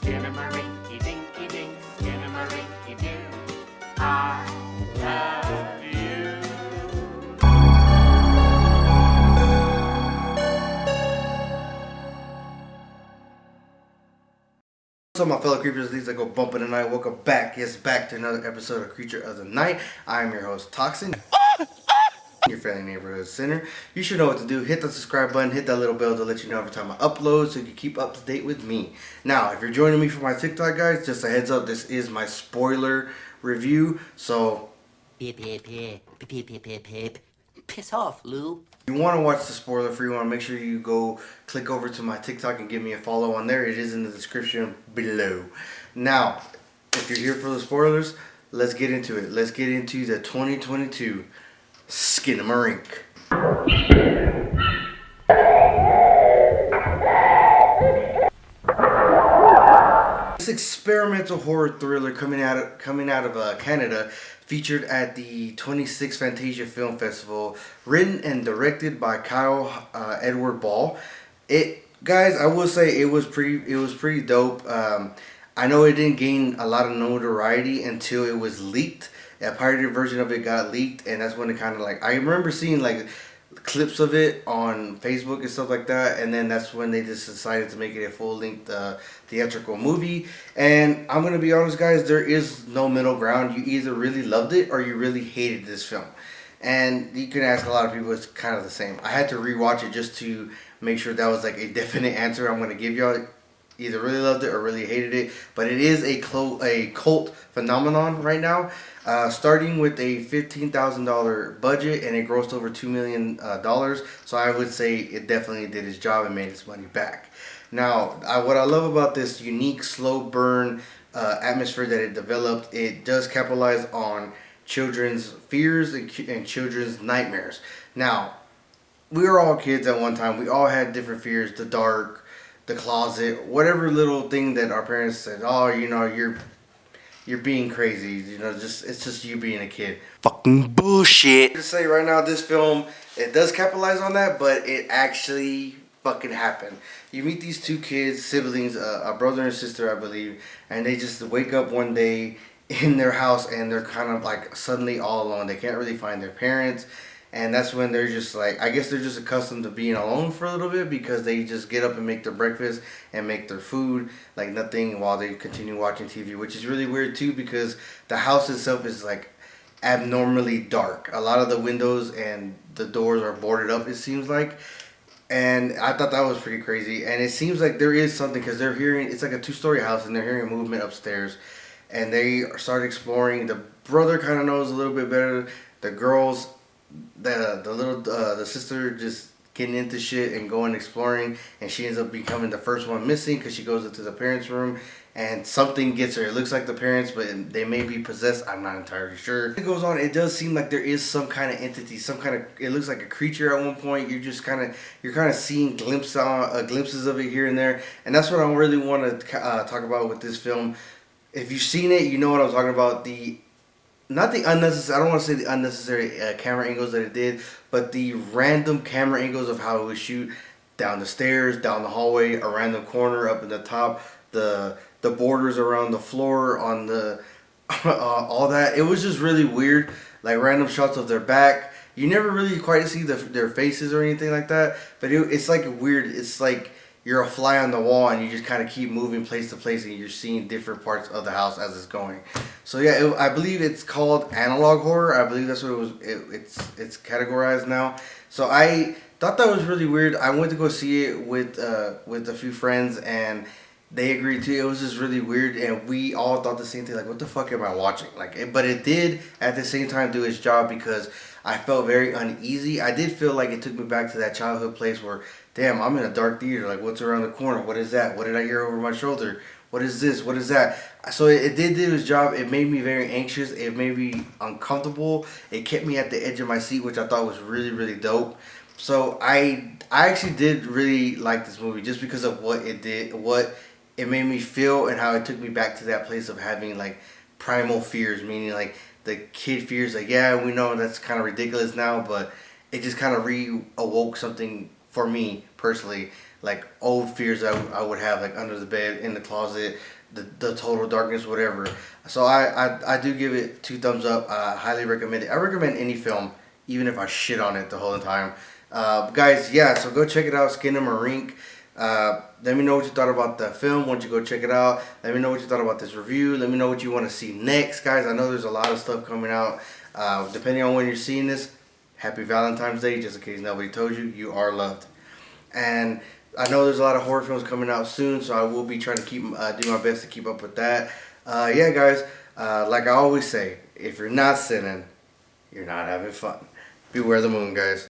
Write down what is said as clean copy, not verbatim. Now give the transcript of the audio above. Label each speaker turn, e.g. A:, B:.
A: Skinamarink, dinky dink, Skinamarink, doo. I love you.
B: What's up, my fellow creatures? These that go bumping tonight. Welcome back, yes, back to another episode of Creature of the Night. I am your host, Toxin, your friendly neighborhood sinner. You should know what to do. Hit the subscribe button, hit that little bell to let you know every time I upload so you can keep up to date with me. Now, if you're joining me for my TikTok, guys, just a heads up, this is my spoiler review. So,
C: Piss off, Lou.
B: if you want to watch the spoiler free one, make sure you go click over to my TikTok and give me a follow on there. It is in the description below. Now, if you're here for the spoilers, let's get into it. Let's get into the 2022 Skinamarink. This experimental horror thriller coming out of Canada, featured at the 26th Fantasia Film Festival, written and directed by Kyle Edward Ball. Guys, I will say it was pretty dope. I know it didn't gain a lot of notoriety until it was leaked. A pirated version of it got leaked, and that's when it kind of like, I remember seeing like clips of it on Facebook and stuff like that, and then that's when they just decided to make it a full-length theatrical movie. And I'm gonna be honest, guys, there is no middle ground. You either really loved it or you really hated this film, and you can ask a lot of people. It's kind of the same. I had to rewatch it just to make sure that was like a definite answer I'm gonna give y'all. Either really loved it or really hated it, but it is a cult phenomenon right now. Starting with a $15,000 budget, and it grossed over $2 million. So I would say it definitely did its job and made its money back. Now, what I love about this unique slow burn atmosphere that it developed, it does capitalize on children's fears and children's nightmares. Now, we were all kids at one time. We all had different fears: the dark, the closet, whatever little thing that our parents said, oh, you're being crazy, it's just you being a kid.
C: Fucking bullshit.
B: To say right now, this film, it does capitalize on that, but it actually fucking happened. You meet these two kids, siblings, a brother and sister, I believe, and they just wake up one day in their house and they're kind of like suddenly all alone. They can't really find their parents. And that's when they're just like, I guess they're just accustomed to being alone for a little bit, because they just get up and make their breakfast and make their food like nothing while they continue watching TV, which is really weird too, because the house itself is like abnormally dark. A lot of the windows and the doors are boarded up, it seems like. And I thought that was pretty crazy. And it seems like there is something, because they're hearing, it's like a 2-story house, and they're hearing movement upstairs. And they start exploring. The brother kind of knows a little bit better. The girls, the sister just getting into shit and going exploring, and she ends up becoming the first one missing because she goes into the parents' room and something gets her. It looks like the parents, but they may be possessed. I'm not entirely sure. It goes on. It does seem like there is some kind of entity, it looks like a creature at one point. You're kind of seeing glimpses of it here and there, and that's what I really want to talk about with this film. If you've seen it, you know what I'm talking about. Not the unnecessary, I don't want to say the unnecessary camera angles that it did, but the random camera angles of how it would shoot down the stairs, down the hallway, a random corner up in the top, the borders around the floor, on the all that. It was just really weird, like random shots of their back. You never really quite see their faces or anything like that, but it's like weird. It's like you're a fly on the wall, and you just kind of keep moving place to place, and you're seeing different parts of the house as it's going. So yeah, I believe it's called analog horror. I believe that's what it was. It's categorized now. So I thought that was really weird. I went to go see it with a few friends, and they agreed too. It was just really weird, and we all thought the same thing. Like, what the fuck am I watching? But it did at the same time do its job, because I felt very uneasy. I did feel like it took me back to that childhood place where, damn, I'm in a dark theater. Like, what's around the corner? What is that? What did I hear over my shoulder? What is this? What is that? So it did do its job. It made me very anxious. It made me uncomfortable. It kept me at the edge of my seat, which I thought was really, really dope. So I actually did really like this movie just because of what it did, what it made me feel, and how it took me back to that place of having like primal fears, meaning like the kid fears, like, yeah, we know that's kind of ridiculous now, but it just kind of re-awoke something for me personally, like old fears I would have, like under the bed, in the closet, the total darkness, whatever. So I do give it 2 thumbs up. I highly recommend it. I recommend any film, even if I shit on it the whole time. Guys, yeah, so go check it out, Skinamarink. Let me know what you thought about the film once you go check it out. Let me know what you thought about this review. Let me know what you want to see next, guys. I know there's a lot of stuff coming out. Depending on when you're seeing this, happy Valentine's Day, just in case nobody told you, you are loved. And I know there's a lot of horror films coming out soon, so I will be trying to do my best to keep up with that. Yeah, guys, like I always say, if you're not sinning, you're not having fun. Beware the moon, guys.